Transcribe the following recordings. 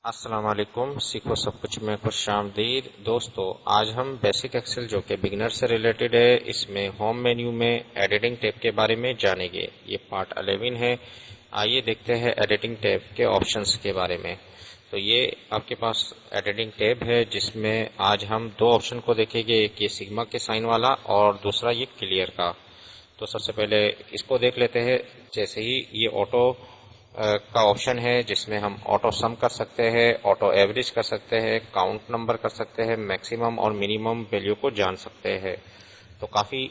السلام علیکم، سیکھو سب کچھ میں خوش آمدید دوستو۔ آج ہم بیسک ایکسل جو کہ بگنر سے ریلیٹڈ ہے، اس میں ہوم مینیو میں ایڈیٹنگ ٹیب کے بارے میں جانیں گے۔ یہ پارٹ 11 ہے۔ آئیے دیکھتے ہیں ایڈیٹنگ ٹیب کے آپشنز کے بارے میں۔ تو یہ آپ کے پاس ایڈیٹنگ ٹیب ہے جس میں آج ہم دو آپشن کو دیکھیں گے، ایک یہ سگما کے سائن والا اور دوسرا یہ کلیئر کا۔ تو سب سے پہلے اس کو دیکھ لیتے ہیں۔ جیسے ہی یہ آٹو کا آپشن ہے جس میں ہم آٹو سم کر سکتے ہیں، آٹو ایوریج کر سکتے ہیں، کاؤنٹ نمبر کر سکتے ہیں، میکسیمم اور منیمم ویلیو کو جان سکتے ہیں۔ تو کافی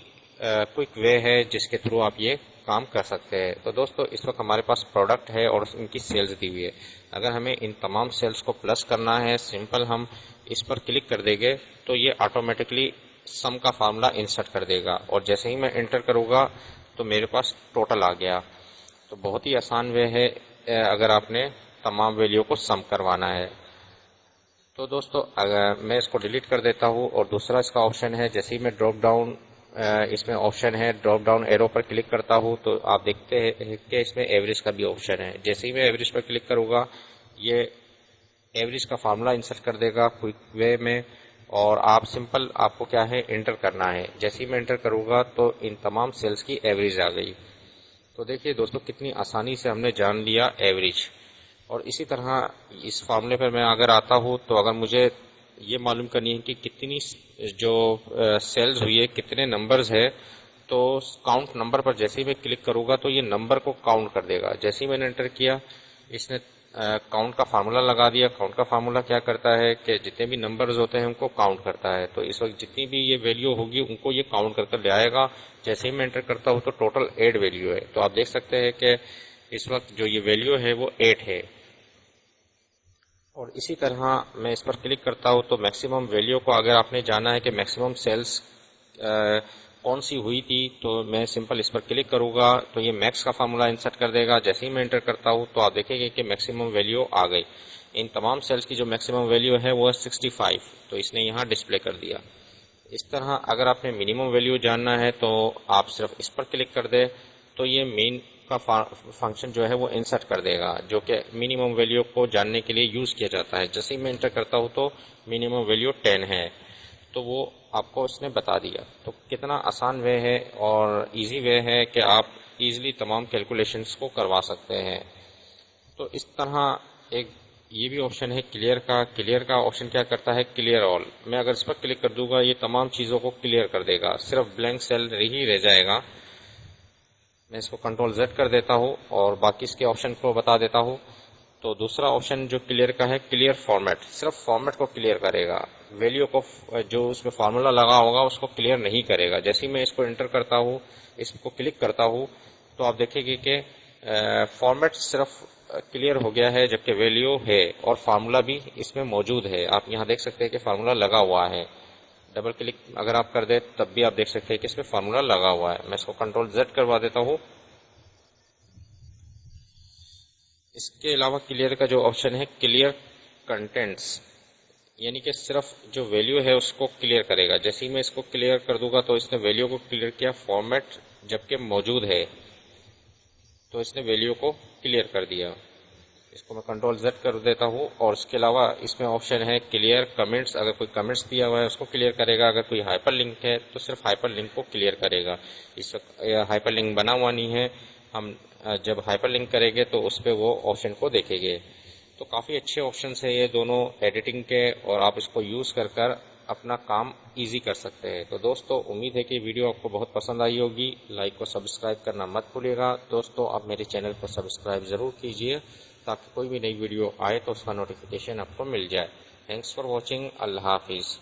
کوئک وے ہے جس کے تھرو آپ یہ کام کر سکتے ہیں۔ تو دوستو اس وقت ہمارے پاس پروڈکٹ ہے اور ان کی سیلز دی ہوئی ہے۔ اگر ہمیں ان تمام سیلز کو پلس کرنا ہے، سمپل ہم اس پر کلک کر دیں گے تو یہ آٹومیٹکلی سم کا فارمولا انسرٹ کر دے گا، اور جیسے ہی میں انٹر کروں گا تو میرے پاس ٹوٹل آ گیا۔ تو بہت ہی آسان وے ہے اگر آپ نے تمام ویلیو کو سم کروانا ہے۔ تو دوستو اگر میں اس کو ڈیلیٹ کر دیتا ہوں، اور دوسرا اس کا آپشن ہے، جیسے ہی میں ڈراپ ڈاؤن اس میں آپشن ہے، ڈراپ ڈاؤن ایرو پر کلک کرتا ہوں تو آپ دیکھتے ہیں کہ اس میں ایوریج کا بھی آپشن ہے۔ جیسے ہی میں ایوریج پر کلک کروں گا یہ ایوریج کا فارمولا انسرٹ کر دے گا کوئک وے میں، اور آپ کو کیا ہے انٹر کرنا ہے۔ جیسے ہی میں انٹر کروں گا تو ان تمام سیلز کی ایوریج آ گئی۔ تو دیکھیے دوستو کتنی آسانی سے ہم نے جان لیا ایوریج۔ اور اسی طرح اس فارمولے پر میں اگر آتا ہوں تو اگر مجھے یہ معلوم کرنی ہے کہ کتنی جو سیلز ہوئی ہے، کتنے نمبرز ہے، تو کاؤنٹ نمبر پر جیسے ہی میں کلک کروں گا تو یہ نمبر کو کاؤنٹ کر دے گا۔ جیسے ہی میں نے انٹر کیا اس نے کاؤنٹ کا فارمولا لگا دیا۔ کاؤنٹ کا فارمولا کیا کرتا ہے کہ جتنے بھی نمبرز ہوتے ہیں ان کو کاؤنٹ کرتا ہے۔ تو اس وقت جتنی بھی یہ ویلیو ہوگی ان کو یہ کاؤنٹ کر کر لے آئے گا۔ جیسے ہی میں انٹر کرتا ہوں تو ٹوٹل 8 ویلیو ہے۔ تو آپ دیکھ سکتے ہیں کہ اس وقت جو یہ ویلیو ہے وہ 8 ہے۔ اور اسی طرح میں اس پر کلک کرتا ہوں تو میکسیمم ویلیو کو اگر آپ نے جانا ہے کہ میکسیمم سیلز کون سی ہوئی تھی، تو میں سمپل اس پر کلک کروں گا تو یہ میکس کا فارمولا انسرٹ کر دے گا۔ جیسے ہی میں انٹر کرتا ہوں تو آپ دیکھیں گے کہ میکسیمم ویلیو آ گئی۔ ان تمام سیلز کی جو میکسیمم ویلیو ہے وہ 65، تو اس نے یہاں ڈسپلے کر دیا۔ اس طرح اگر آپ نے منیمم ویلیو جاننا ہے تو آپ صرف اس پر کلک کر دیں تو یہ مین کا فنکشن جو ہے وہ انسرٹ کر دے گا، جو کہ منیمم ویلیو کو جاننے کے لیے یوز کیا جاتا ہے۔ جیسے ہی میں انٹر کرتا ہوں تو منیمم ویلیو 10 ہے، تو وہ آپ کو اس نے بتا دیا۔ تو کتنا آسان وے ہے اور ایزی وے ہے کہ آپ ایزلی تمام کیلکولیشنز کو کروا سکتے ہیں۔ تو اس طرح ایک یہ بھی آپشن ہے کلیئر کا۔ کلیئر کا آپشن کیا کرتا ہے، کلیئر آل۔ میں اگر اس پر کلک کر دوں گا یہ تمام چیزوں کو کلیئر کر دے گا، صرف بلینک سیل ہی رہ جائے گا۔ میں اس کو کنٹرول Z کر دیتا ہوں اور باقی اس کے آپشن کو بتا دیتا ہوں۔ تو دوسرا آپشن جو کلیئر کا ہے، کلیئر فارمیٹ، صرف فارمیٹ کو کلیئر کرے گا، ویلیو کو جو اس میں فارمولا لگا ہوگا اس کو کلیئر نہیں کرے گا۔ جیسے ہی میں اس کو انٹر کرتا ہوں، اس کو کلک کرتا ہوں تو آپ دیکھیں گے کہ فارمیٹ صرف کلیئر ہو گیا ہے، جبکہ ویلیو ہے اور فارمولا بھی اس میں موجود ہے۔ آپ یہاں دیکھ سکتے ہیں کہ فارمولا لگا ہوا ہے۔ ڈبل کلک اگر آپ کر دیں تب بھی آپ دیکھ سکتے ہیں کہ اس میں فارمولا لگا ہوا ہے۔ میں اس کو کنٹرول Z کروا دیتا ہوں۔ اس کے علاوہ کلیئر کا جو آپشن ہے، کلیئر کنٹینٹس، یعنی کہ صرف جو ویلیو ہے اس کو کلیئر کرے گا۔ جیسے ہی میں اس کو کلیئر کر دوں گا تو اس نے ویلیو کو کلیئر کیا، فارمیٹ جبکہ موجود ہے تو اس نے ویلیو کو کلیئر کر دیا۔ اس کو میں کنٹرول Z کر دیتا ہوں، اور اس کے علاوہ اس میں آپشن ہے کلیئر کمنٹس۔ اگر کوئی کمنٹس دیا ہوا ہے اس کو کلیئر کرے گا، اگر کوئی ہائپر لنک ہے تو صرف ہائپر لنک کو کلیئر کرے گا۔ اس وقت ہائپر لنک بنا ہوا نہیں ہے، ہم جب ہائپر لنک کریں گے تو اس پہ وہ آپشن کو دیکھیں گے۔ تو کافی اچھے آپشنس ہیں یہ دونوں ایڈیٹنگ کے، اور آپ اس کو یوز کر کر اپنا کام ایزی کر سکتے ہیں۔ تو دوستو امید ہے کہ ویڈیو آپ کو بہت پسند آئی ہوگی۔ لائک کو سبسکرائب کرنا مت بھولیے گا۔ دوستو آپ میرے چینل کو سبسکرائب ضرور کیجئے تاکہ کوئی بھی نئی ویڈیو آئے تو اس کا نوٹیفیکیشن آپ کو مل جائے۔ Thanks for watching. اللہ حافظ۔